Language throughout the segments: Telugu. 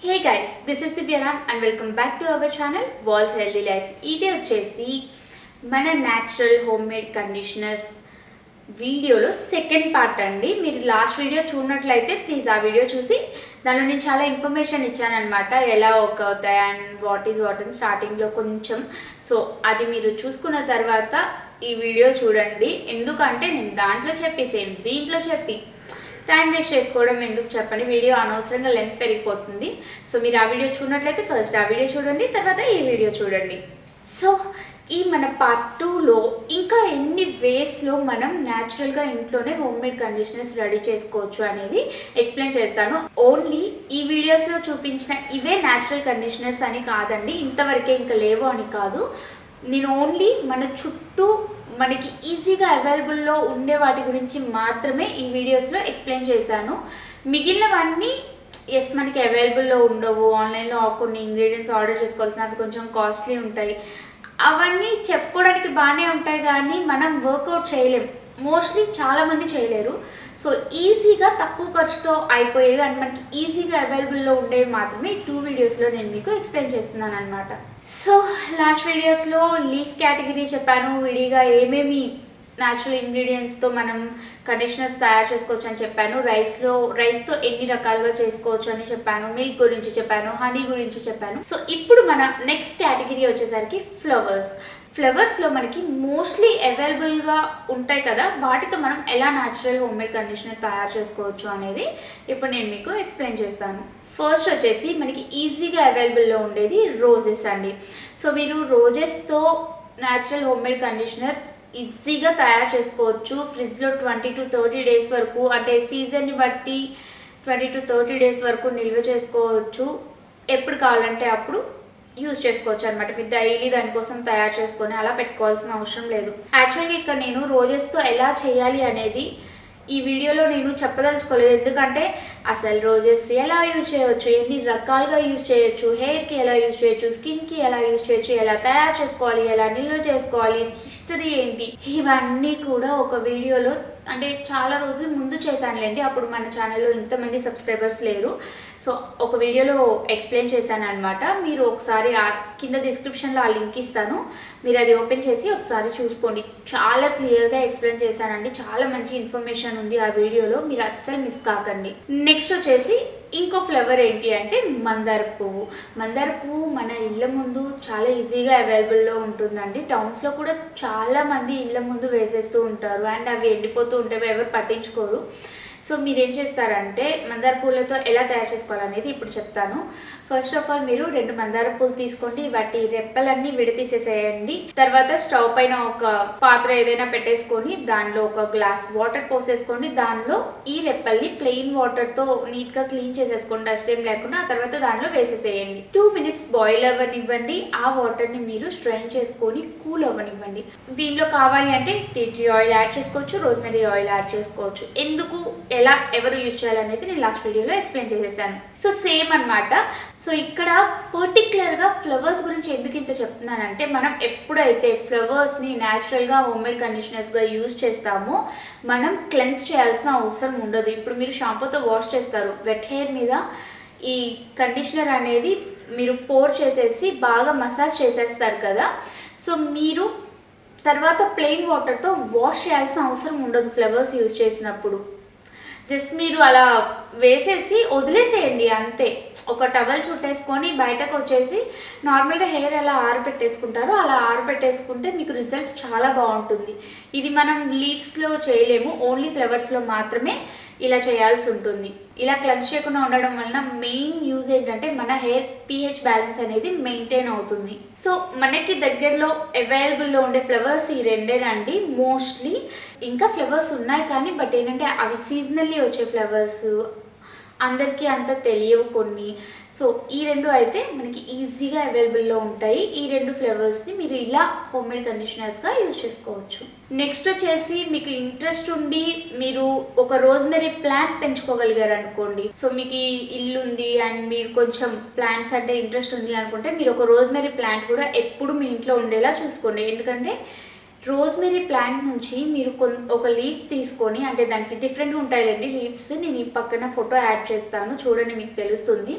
Hey guys, this is Dibyaram and welcome back to our channel Walls Healthy Life. ఇది వచ్చేసి మన natural homemade conditioners వీడియోలో సెకండ్ పార్ట్ అండి. మీరు లాస్ట్ వీడియో చూడనట్లయితే ప్లీజ్ ఆ వీడియో చూసి దానిలో నేను చాలా ఇన్ఫర్మేషన్ ఇచ్చాను అనమాట, ఎలా వర్క్ అవుతాయి అండ్ వాట్ అని స్టార్టింగ్లో కొంచెం. సో అది మీరు చూసుకున్న తర్వాత ఈ వీడియో చూడండి, ఎందుకంటే నేను దాంట్లో చెప్పి సేమ్ దీంట్లో చెప్పి టైం వేస్ట్ చేసుకోవడం ఎందుకు చెప్పండి, వీడియో అనవసరంగా లెంత్ పెరిగిపోతుంది. సో మీరు ఆ వీడియో చూడనట్లయితే ఫస్ట్ ఆ వీడియో చూడండి, తర్వాత ఈ వీడియో చూడండి. సో ఈ మన పార్ట్ 2లో ఇంకా ఎన్ని వేస్లో మనం న్యాచురల్గా ఇంట్లోనే హోమ్మేడ్ కండిషనర్స్ రెడీ చేసుకోవచ్చు అనేది ఎక్స్ప్లెయిన్ చేస్తాను. ఓన్లీ ఈ వీడియోస్లో చూపించిన ఇవే న్యాచురల్ కండిషనర్స్ అని కాదండి, ఇంతవరకే ఇంకా లేవు అని కాదు. నేను ఓన్లీ మన చుట్టూ మనకి ఈజీగా అవైలబుల్లో ఉండే వాటి గురించి మాత్రమే ఈ వీడియోస్లో ఎక్స్ప్లెయిన్ చేశాను. మిగిలినవన్నీ ఎస్ మనకి అవైలబుల్లో ఉండవు, ఆన్లైన్లో కొన్ని ఇంగ్రీడియంట్స్ ఆర్డర్ చేసుకోవాల్సిన అవి కొంచెం కాస్ట్లీ ఉంటాయి, అవన్నీ చెప్పుకోవడానికి బాగానే ఉంటాయి కానీ మనం వర్కౌట్ చేయలేం, మోస్ట్లీ చాలామంది చేయలేరు. సో ఈజీగా తక్కువ ఖర్చుతో అయిపోయేవి అండ్ మనకి ఈజీగా అవైలబుల్లో ఉండేవి మాత్రమే 2 వీడియోస్లో నేను మీకు ఎక్స్ప్లెయిన్ చేస్తున్నాను అనమాట. సో లాస్ట్ వీడియోస్లో లీఫ్ కేటగిరీ చెప్పాను, విడిగా ఏమేమి న్యాచురల్ ఇంగ్రీడియంట్స్తో మనం కండిషనర్స్ తయారు చేసుకోవచ్చు అని చెప్పాను, రైస్తో ఎన్ని రకాలుగా చేసుకోవచ్చు అని చెప్పాను, మిల్క్ గురించి చెప్పాను, హనీ గురించి చెప్పాను. సో ఇప్పుడు మన నెక్స్ట్ కేటగిరీ వచ్చేసరికి ఫ్లవర్స్లో మనకి మోస్ట్లీ అవైలబుల్గా ఉంటాయి కదా, వాటితో మనం ఎలా న్యాచురల్ హోమ్మేడ్ కండిషనర్ తయారు చేసుకోవచ్చు అనేది ఇప్పుడు నేను మీకు ఎక్స్ప్లెయిన్ చేస్తాను. ఫస్ట్ వచ్చేసి మనకి ఈజీగా అవైలబుల్లో ఉండేది రోజెస్ అండి. సో మీరు రోజెస్తో న్యాచురల్ హోమ్మేడ్ కండిషనర్ ఈజీగా తయారు చేసుకోవచ్చు. ఫ్రిడ్జ్లో 20 to 30 డేస్ వరకు, అంటే సీజన్ని బట్టి 20 to 30 డేస్ వరకు నిల్వ చేసుకోవచ్చు. ఎప్పుడు కావాలంటే అప్పుడు యూజ్ చేసుకోవచ్చు అనమాట. మీరు డైలీ దానికోసం తయారు చేసుకొని అలా పెట్టుకోవాల్సిన అవసరం లేదు. యాక్చువల్గా ఇక్కడ నేను రోజెస్తో ఎలా చేయాలి అనేది ఈ వీడియోలో నేను చెప్పదలుచుకోలేదు, ఎందుకంటే అసలు రోజెస్ ఎలా యూజ్ చేయవచ్చు, ఎన్ని రకాలుగా యూజ్ చేయొచ్చు, హెయిర్కి ఎలా యూజ్ చేయొచ్చు, స్కిన్కి ఎలా యూజ్ చేయొచ్చు, ఎలా తయారు చేసుకోవాలి, ఎలా నిల్వ చేసుకోవాలి, హిస్టరీ ఏంటి, ఇవన్నీ కూడా ఒక వీడియోలో అంటే చాలా రోజుల ముందు చేశానులేండి. అప్పుడు మన ఛానల్లో ఇంతమంది సబ్స్క్రైబర్స్ లేరు. సో ఒక వీడియోలో ఎక్స్ప్లెయిన్ చేశాను అనమాట. మీరు ఒకసారి కింద డిస్క్రిప్షన్లో ఆ లింక్ ఇస్తాను, మీరు అది ఓపెన్ చేసి ఒకసారి చూసుకోండి. చాలా క్లియర్గా ఎక్స్ప్లెయిన్ చేశానండి, చాలా మంచి ఇన్ఫర్మేషన్ ఉంది ఆ వీడియోలో, మీరు అస్సలు మిస్ కాకండి. నెక్స్ట్ వచ్చేసి ఇంకో ఫ్లవర్ ఏంటి అంటే మందార పువ్వు. మందార పువ్వు మన ఇళ్ళ ముందు చాలా ఈజీగా అవైలబుల్లో ఉంటుందండి. టౌన్స్లో కూడా చాలామంది ఇళ్ళ ముందు వేసేస్తూ ఉంటారు అండ్ అవి ఎండిపోతూ ఉంటాయి, ఎవరు పట్టించుకోరు. సో మీరేం చేస్తారంటే మందార పూలతో ఎలా తయారు చేసుకోవాలనేది ఇప్పుడు చెప్తాను. ఫస్ట్ ఆఫ్ ఆల్ మీరు 2 మందార పూలు తీసుకోండి, వాటి రెప్పలన్నీ విడతీసేసేయండి. తర్వాత స్టవ్ పైన ఒక పాత్ర ఏదైనా పెట్టేసుకొని దానిలో ఒక గ్లాస్ వాటర్ పోసేసుకోండి. దానిలో ఈ రెప్పల్ని ప్లెయిన్ వాటర్తో నీట్గా క్లీన్ చేసేసుకోండి, డస్ట్ ఏం లేకుండా. ఆ తర్వాత దానిలో వేసేసేయండి. 2 minutes బాయిల్ అవ్వనివ్వండి. ఆ వాటర్ని మీరు స్ట్రెయిన్ చేసుకొని కూల్ అవ్వనివ్వండి. దీనిలో కావాలి అంటే టీ ట్రీ ఆయిల్ యాడ్ చేసుకోవచ్చు, రోజ్మెరీ ఆయిల్ యాడ్ చేసుకోవచ్చు. ఎందుకు ఎలా ఎవరు యూజ్ చేయాలనేది నేను లాస్ట్ వీడియోలో ఎక్స్ప్లెయిన్ చేసేసాను. సో సేమ్ అనమాట. సో ఇక్కడ పర్టికులర్గా ఫ్లవర్స్ గురించి ఎందుకు ఇంత చెప్తున్నానంటే, మనం ఎప్పుడైతే ఫ్లవర్స్ని న్యాచురల్గా హోమ్మేడ్ కండిషనర్స్గా యూజ్ చేస్తామో మనం క్లెన్స్ చేయాల్సిన అవసరం ఉండదు. ఇప్పుడు మీరు షాంపూతో వాష్ చేస్తారు, వెట్ హెయిర్ మీద ఈ కండిషనర్ అనేది మీరు పోర్ చేసేసి బాగా మసాజ్ చేసేస్తారు కదా. సో మీరు తర్వాత ప్లెయిన్ వాటర్తో వాష్ చేయాల్సిన అవసరం ఉండదు ఫ్లవర్స్ యూజ్ చేసినప్పుడు. జస్ట్ మీరు అలా వేసేసి వదిలేసేయండి అంతే. ఒక టవల్ చుట్టేసుకొని బయటకు వచ్చేసి నార్మల్గా హెయిర్ ఎలా ఆరబెట్టేసుకుంటారో అలా ఆరబెట్టేసుకుంటే మీకు రిజల్ట్ చాలా బాగుంటుంది. ఇది మనం లీవ్స్లో చేయలేము, ఓన్లీ ఫ్లవర్స్లో మాత్రమే ఇలా చేయాల్సి ఉంటుంది. ఇలా క్లెన్స్ చేయకుండా ఉండడం వలన మెయిన్ యూజ్ ఏంటంటే మన హెయిర్ pH బ్యాలెన్స్ అనేది మెయింటైన్ అవుతుంది. సో మనకి దగ్గరలో అవైలబుల్లో ఉండే ఫ్లవర్స్ ఈ రెండేనండి మోస్ట్లీ. ఇంకా ఫ్లవర్స్ ఉన్నాయి కానీ బట్ ఏంటంటే అవి సీజనల్లీ వచ్చే ఫ్లవర్స్, అందరికీ అంత తెలియవు కొన్ని. సో ఈ 2 అయితే మనకి ఈజీగా అవైలబుల్లో ఉంటాయి. ఈ 2 ఫ్లేవర్స్ని మీరు ఇలా హోమ్మేడ్ కండిషనర్స్గా యూజ్ చేసుకోవచ్చు. నెక్స్ట్ వచ్చేసి మీకు ఇంట్రెస్ట్ ఉండి మీరు ఒక రోజ్మెరీ ప్లాంట్ పెంచుకోగలిగారు అనుకోండి. సో మీకు ఇల్లు ఉంది అండ్ మీరు కొంచెం ప్లాంట్స్ అంటే ఇంట్రెస్ట్ ఉంది అనుకుంటే మీరు ఒక రోజ్మెరీ ప్లాంట్ కూడా ఎప్పుడు మీ ఇంట్లో ఉండేలా చూసుకోండి. ఎందుకంటే రోజ్మెరీ ప్లాంట్ నుంచి మీరు ఒక లీఫ్ తీసుకొని, అంటే దానికి డిఫరెంట్ ఉంటాయండి లీవ్స్, నేను ఈ పక్కన ఫోటో యాడ్ చేస్తాను చూడండి, మీకు తెలుస్తుంది.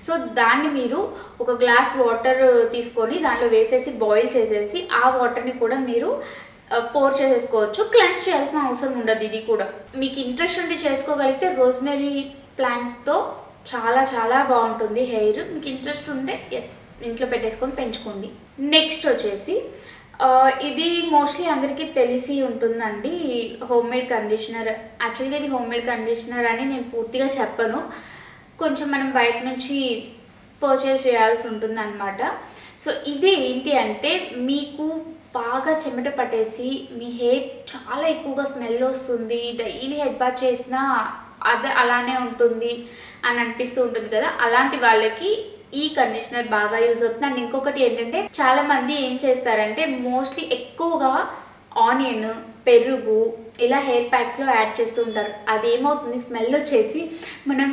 సో దాన్ని మీరు ఒక గ్లాస్ వాటర్ తీసుకొని దాంట్లో వేసేసి బాయిల్ చేసేసి ఆ వాటర్ని కూడా మీరు పోర్ చేసేసుకోవచ్చు. క్లెన్స్ చేయాల్సిన అవసరం ఉండదు. ఇది కూడా మీకు ఇంట్రెస్ట్ ఉండి చేసుకోగలిగితే రోజ్మెరీ ప్లాంట్తో చాలా చాలా బాగుంటుంది హెయిర్. మీకు ఇంట్రెస్ట్ ఉంటే ఇంట్లో పెట్టేసుకొని పెంచుకోండి. నెక్స్ట్ వచ్చేసి ఇది మోస్ట్లీ అందరికీ తెలిసి ఉంటుందండి, హోమ్ మేడ్ కండిషనర్. యాక్చువల్గా ఇది హోమ్ మేడ్ కండిషనర్ అని నేను పూర్తిగా చెప్పను, కొంచెం మనం బయట నుంచి పర్చేస్ చేయాల్సి ఉంటుంది అనమాట. సో ఇది ఏంటి అంటే, మీకు బాగా చెమట పట్టేసి మీ హెయిర్ చాలా ఎక్కువగా స్మెల్ వస్తుంది, డైలీ హెడ్ బాత్ చేసినా అది అలానే ఉంటుంది అని అనిపిస్తూ ఉంటుంది కదా, అలాంటి వాళ్ళకి ఈ కండిషనర్ బాగా యూజ్ అవుతుంది. అండ్ ఇంకొకటి ఏంటంటే, చాలా మంది ఏం చేస్తారంటే మోస్ట్లీ ఎక్కువగా ఆనియన్, పెరుగు ఇలా హెయిర్ ప్యాక్స్లో యాడ్ చేస్తూ ఉంటారు. అదేమవుతుంది, స్మెల్ వచ్చేసి మనం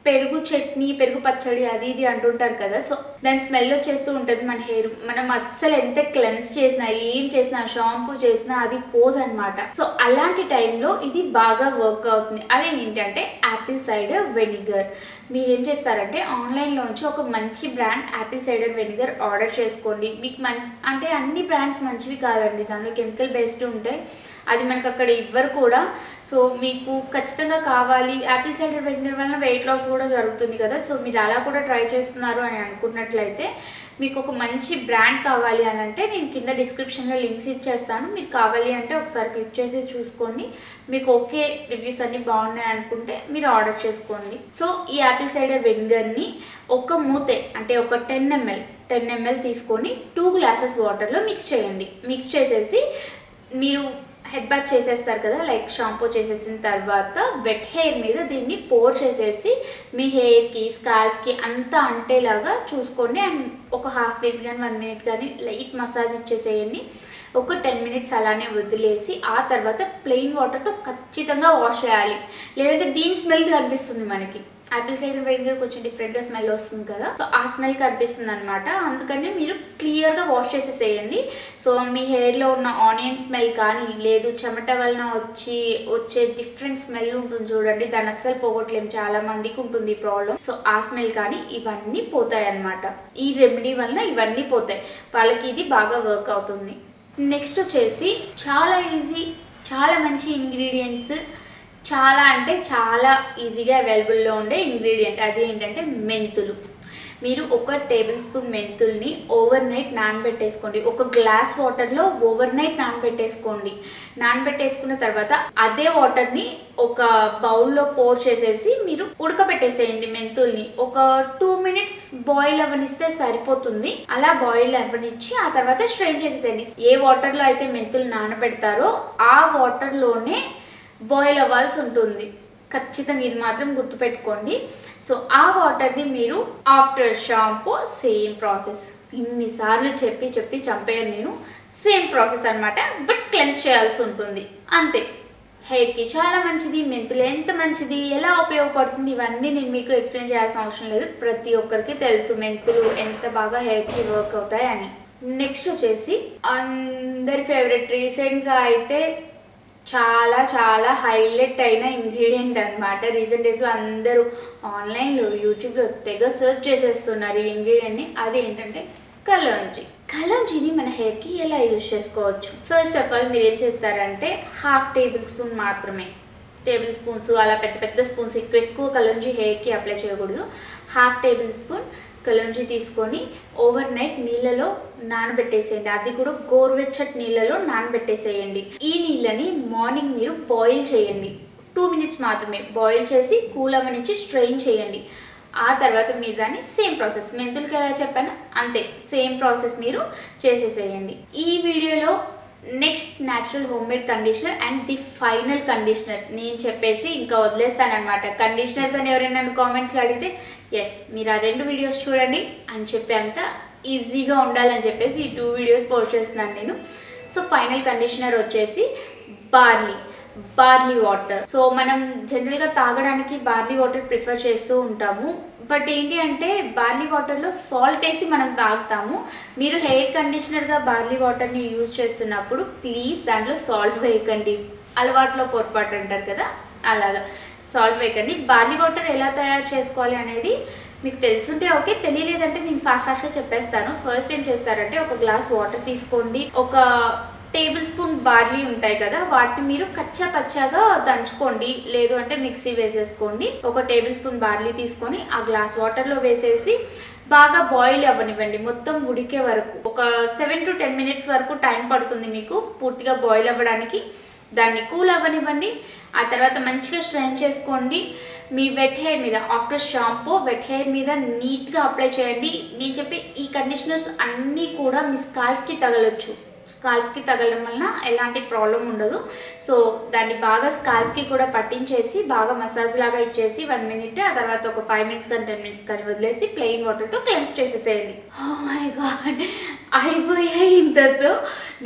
పెరుగు చట్నీ, పెరుగు పచ్చడి అది ఇది అంటుంటారు కదా, సో దాని స్మెల్ వచ్చేస్తూ ఉంటుంది మన హెయిర్. మనం అస్సలు ఎంత క్లెన్స్ చేసినా, ఏం చేసినా, షాంపూ చేసినా అది పోదనమాట. సో అలాంటి టైంలో ఇది బాగా వర్క్ అవుతుంది. అది ఏంటంటే యాపిల్ సైడర్ వెనిగర్. మీరు ఏం చేస్తారంటే ఆన్లైన్లోంచి ఒక మంచి brand Apple cider vinegar order చేసుకోండి. మీకు అంటే అన్ని బ్రాండ్స్ మంచివి కాదండి, దానిలో కెమికల్ బేస్డ్ ఉంటాయి, అది మనకు అక్కడ ఇవ్వరు కూడా. సో మీకు ఖచ్చితంగా కావాలి, యాపిల్ సైడర్ వెనిగర్ వల్ల వెయిట్ లాస్ కూడా జరుగుతుంది కదా, సో మీరు అలా కూడా ట్రై చేస్తున్నారు అని అనుకున్నట్లయితే మీకు ఒక మంచి బ్రాండ్ కావాలి అని అంటే నేను కింద డిస్క్రిప్షన్లో లింక్స్ ఇచ్చేస్తాను. మీకు కావాలి అంటే ఒకసారి క్లిక్ చేసి చూసుకోండి, మీకు ఓకే రివ్యూస్ అన్నీ బాగున్నాయి అనుకుంటే మీరు ఆర్డర్ చేసుకోండి. సో ఈ యాపిల్ సైడర్ వెనిగర్ని ఒక మూతే, అంటే ఒక 10 ml తీసుకొని 2 గ్లాసెస్ వాటర్లో మిక్స్ చేయండి. మిక్స్ చేసేసి మీరు హెడ్ బాత్ చేసేస్తారు కదా, లైక్ షాంపూ చేసేసిన తర్వాత వెట్ హెయిర్ మీద దీన్ని పోర్ చేసేసి మీ హెయిర్కి, స్కాల్ఫ్కి అంతా అంటేలాగా చూసుకోండి. అండ్ ఒక హాఫ్ మినిట్ కానీ 1 minute కానీ లైట్ మసాజ్ ఇచ్చేసేయండి. ఒక 10 minutes అలానే వదిలేసి ఆ తర్వాత ప్లెయిన్ వాటర్తో ఖచ్చితంగా వాష్ చేయాలి, లేదంటే దీని స్మెల్ కనిపిస్తుంది మనకి. యాపిల్ సైడర్ వెనిగర్ కొంచెం డిఫరెంట్గా స్మెల్ వస్తుంది కదా, సో ఆ స్మెల్ కనిపిస్తుంది అనమాట. అందుకని మీరు క్లియర్గా వాష్ చేసేసేయండి. సో మీ హెయిర్లో ఉన్న ఆనియన్ స్మెల్ కానీ, లేదు చెమట వలన వచ్చే డిఫరెంట్ స్మెల్ ఉంటుంది చూడండి, దాన్ని అస్సలు పోగొట్టలేము, చాలా మందికి ఉంటుంది ఈ ప్రాబ్లం. సో ఆ స్మెల్ కానీ ఇవన్నీ పోతాయి అన్నమాట. ఈ రెమెడీ వలన ఇవన్నీ పోతాయి, వాళ్ళకి ఇది బాగా వర్క్ అవుతుంది. నెక్స్ట్ వచ్చేసి చాలా ఈజీ, చాలా మంచి ఇంగ్రీడియంట్స్, చాలా అంటే చాలా ఈజీగా అవైలబుల్లో ఉండే ఇంగ్రీడియంట్. అది ఏంటంటే మెంతులు. మీరు 1 టేబుల్ స్పూన్ మెంతుల్ని ఓవర్ నైట్ నానబెట్టేసుకోండి. ఒక గ్లాస్ వాటర్లో ఓవర్ నైట్ నానబెట్టేసుకోండి. నానబెట్టేసుకున్న తర్వాత అదే వాటర్ని ఒక బౌల్లో పోర్ చేసేసి మీరు ఉడకబెట్టేసేయండి. మెంతుల్ని ఒక 2 minutes బాయిల్ అవ్వనిస్తే సరిపోతుంది. అలా బాయిల్ అవ్వనిచ్చి ఆ తర్వాత స్ట్రెయిన్ చేసేసేయండి. ఏ వాటర్లో అయితే మెంతులు నానబెడతారో ఆ వాటర్లోనే బాయిల్ అవ్వాల్సి ఉంటుంది ఖచ్చితంగా, ఇది మాత్రం గుర్తుపెట్టుకోండి. సో ఆ వాటర్ని మీరు ఆఫ్టర్ షాంపూ సేమ్ ప్రాసెస్, ఇన్నిసార్లు చెప్పి చంపేయను నేను, సేమ్ ప్రాసెస్ అనమాట, బట్ క్లెన్స్ చేయాల్సి ఉంటుంది అంతే. హెయిర్కి చాలా మంచిది, మెంతులు ఎంత మంచిది, ఎలా ఉపయోగపడుతుంది ఇవన్నీ నేను మీకు ఎక్స్ప్లెయిన్ చేయాల్సిన అవసరం లేదు, ప్రతి ఒక్కరికి తెలుసు మెంతులు ఎంత బాగా హెయిర్కి వర్క్ అవుతాయి అని. నెక్స్ట్ వచ్చేసి అందరి ఫేవరెట్, రీసెంట్గా అయితే చాలా చాలా హైలైట్ అయిన ఇంగ్రీడియంట్ అనమాట. రీసెంట్ డేస్లో అందరూ ఆన్లైన్లో, యూట్యూబ్లో తెగ సర్చ్ చేసేస్తున్నారు ఈ ఇంగ్రీడియంట్ని. అది ఏంటంటే కలోంజీ. కలోంజీని మన హెయిర్కి ఎలా యూజ్ చేసుకోవచ్చు? ఫస్ట్ ఆఫ్ ఆల్ మీరు ఏం చేస్తారంటే 1/2 టేబుల్ స్పూన్ మాత్రమే, టేబుల్ స్పూన్స్ అలా పెద్ద స్పూన్స్ ఎక్కువ కలోంజీ హెయిర్కి అప్లై చేయకూడదు. 1/2 టేబుల్ స్పూన్ కలోంజీ తీసుకొని ఓవర్ నైట్ నీళ్ళలో నానబెట్టేసేయండి. అది కూడా గోరువెచ్చటి నీళ్ళలో నానబెట్టేసేయండి. ఈ నీళ్ళని మార్నింగ్ మీరు బాయిల్ చేయండి, 2 minutes మాత్రమే బాయిల్ చేసి కూల్ అవ్వనిచ్చి స్ట్రెయిన్ చేయండి. ఆ తర్వాత మీరు దాన్ని సేమ్ ప్రాసెస్, మెంతులకి ఎలా చెప్పాను అంతే సేమ్ ప్రాసెస్ మీరు చేసేసేయండి. ఈ వీడియోలో next natural home made conditioner and the final conditioner నేను చెప్పేసి ఇంకా వదిలేస్తాను అనమాట. కండిషనర్స్ అని ఎవరైనా నన్ను కామెంట్స్లో అడిగితే మీరు ఆ 2 వీడియోస్ చూడండి అని చెప్పి అంత ఈజీగా ఉండాలని చెప్పేసి ఈ 2 వీడియోస్ పోస్ట్ చేస్తున్నాను నేను. సో ఫైనల్ కండిషనర్ వచ్చేసి బార్లీ వాటర్. సో మనం జనరల్గా తాగడానికి బార్లీ వాటర్ ప్రిఫర్ చేస్తూ ఉంటాము, బట్ ఏంటి అంటే బార్లీ వాటర్లో సాల్ట్ వేసి మనం తాగుతాము. మీరు హెయిర్ కండిషనర్గా బార్లీ వాటర్ని యూజ్ చేస్తున్నప్పుడు ప్లీజ్ దాంట్లో సాల్ట్ వేయకండి. అలవాట్లో పొరపాటు అంటారు కదా, అలాగా సాల్ట్ వేయకండి. బార్లీ వాటర్ ఎలా తయారు చేసుకోవాలి అనేది మీకు తెలుసుంటే ఓకే, తెలియలేదంటే నేను ఫాస్ట్గా చెప్పేస్తాను. ఫస్ట్ ఏం చేస్తారంటే ఒక గ్లాస్ వాటర్ తీసుకోండి. ఒక టేబుల్ స్పూన్ బార్లీ ఉంటాయి కదా, వాటిని మీరు కచ్చా పచ్చాగా దంచుకోండి, లేదు అంటే మిక్సీ వేసేసుకోండి. ఒక టేబుల్ స్పూన్ బార్లీ తీసుకొని ఆ గ్లాస్ వాటర్లో వేసేసి బాగా బాయిల్ అవ్వనివ్వండి, మొత్తం ఉడికే వరకు. ఒక 7 to 10 minutes వరకు టైం పడుతుంది మీకు పూర్తిగా బాయిల్ అవ్వడానికి. దాన్ని కూల్ అవ్వనివ్వండి. ఆ తర్వాత మంచిగా స్ట్రెయిన్ చేసుకోండి. మీ వెట్ హెయిర్ మీద ఆఫ్టర్ షాంపూ వెట్ హెయిర్ మీద నీట్గా అప్లై చేయండి. నేను చెప్పే ఈ కండిషనర్స్ అన్నీ కూడా మీ స్కాల్ఫ్కి తగలొచ్చు. స్కాల్ఫ్కి తగలడం వలన ఎలాంటి ప్రాబ్లం ఉండదు. సో దాన్ని బాగా స్కాల్ఫ్కి కూడా పట్టించేసి బాగా మసాజ్ లాగా ఇచ్చేసి 1 minute, ఆ తర్వాత ఒక 5 minutes కానీ 10 minutes కానీ వదిలేసి ప్లెయిన్ వాటర్తో క్లెన్స్ చేసేసేయండి. ఓ మై గాడ్, అయిపోయాయి ఇంతతో.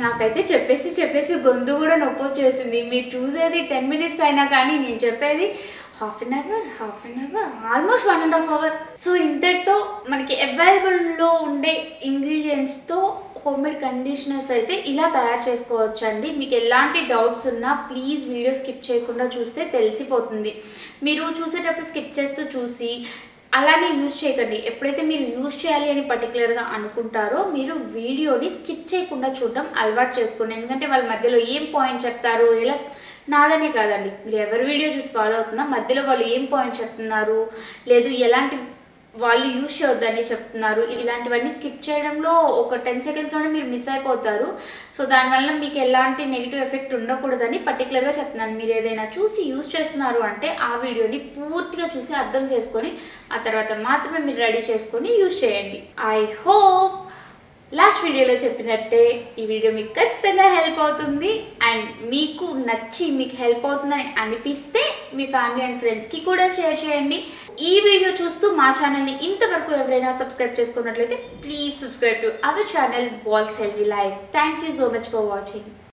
నాకైతే చెప్పేసి గొంతు కూడా నొప్పి వచ్చేసింది. మీరు చూసేది 10 minutes అయినా కానీ నేను చెప్పేది half an hour, almost 1.5 hours. So ఇంతటితో మనకి అవైలబుల్లో ఉండే ఇంగ్రీడియంట్స్తో హోమ్మేడ్ కండిషనర్స్ అయితే ఇలా తయారు చేసుకోవచ్చు అండి. మీకు ఎలాంటి డౌట్స్ ఉన్నా ప్లీజ్ వీడియో స్కిప్ చేయకుండా చూస్తే తెలిసిపోతుంది. మీరు చూసేటప్పుడు స్కిప్ చేస్తూ చూసి అలానే యూజ్ చేయకండి. ఎప్పుడైతే మీరు యూజ్ చేయాలి అని పర్టికులర్గా అనుకుంటారో మీరు వీడియోని స్కిప్ చేయకుండా చూడడం అలవాటు చేసుకోండి. ఎందుకంటే వాళ్ళ మధ్యలో ఏం పాయింట్ చెప్తారు, ఎలా నాదనే కాదండి, మీరు ఎవరి వీడియో చూసి ఫాలో అవుతున్నా మధ్యలో వాళ్ళు ఏం పాయింట్ చెప్తున్నారు, లేదు ఎలాంటి వాళ్ళు యూజ్ చేయొద్దని చెప్తున్నారు, ఇలాంటివన్నీ స్కిప్ చేయడంలో ఒక 10 secondsలోనే మీరు మిస్ అయిపోతారు. సో దానివల్ల మీకు ఎలాంటి నెగిటివ్ ఎఫెక్ట్ ఉండకూడదని పర్టికులర్గా చెప్తున్నాను. మీరు ఏదైనా చూసి యూజ్ చేస్తున్నారు అంటే ఆ వీడియోని పూర్తిగా చూసి అర్థం చేసుకొని ఆ తర్వాత మాత్రమే మీరు రెడీ చేసుకొని యూజ్ చేయండి. ఐ హోప్ లాస్ట్ వీడియోలో చెప్పినట్టే ఈ వీడియో మీకు ఖచ్చితంగా హెల్ప్ అవుతుంది. అండ్ మీకు నచ్చి మీకు హెల్ప్ అవుతుందని అనిపిస్తే మీ ఫ్యామిలీ అండ్ ఫ్రెండ్స్కి కూడా షేర్ చేయండి. ఈ వీడియో చూస్తూ మా ఛానల్ని ఇంతవరకు ఎవరైనా సబ్స్క్రైబ్ చేసుకున్నట్లయితే please subscribe to our channel vals healthy life. Thank you so much for watching.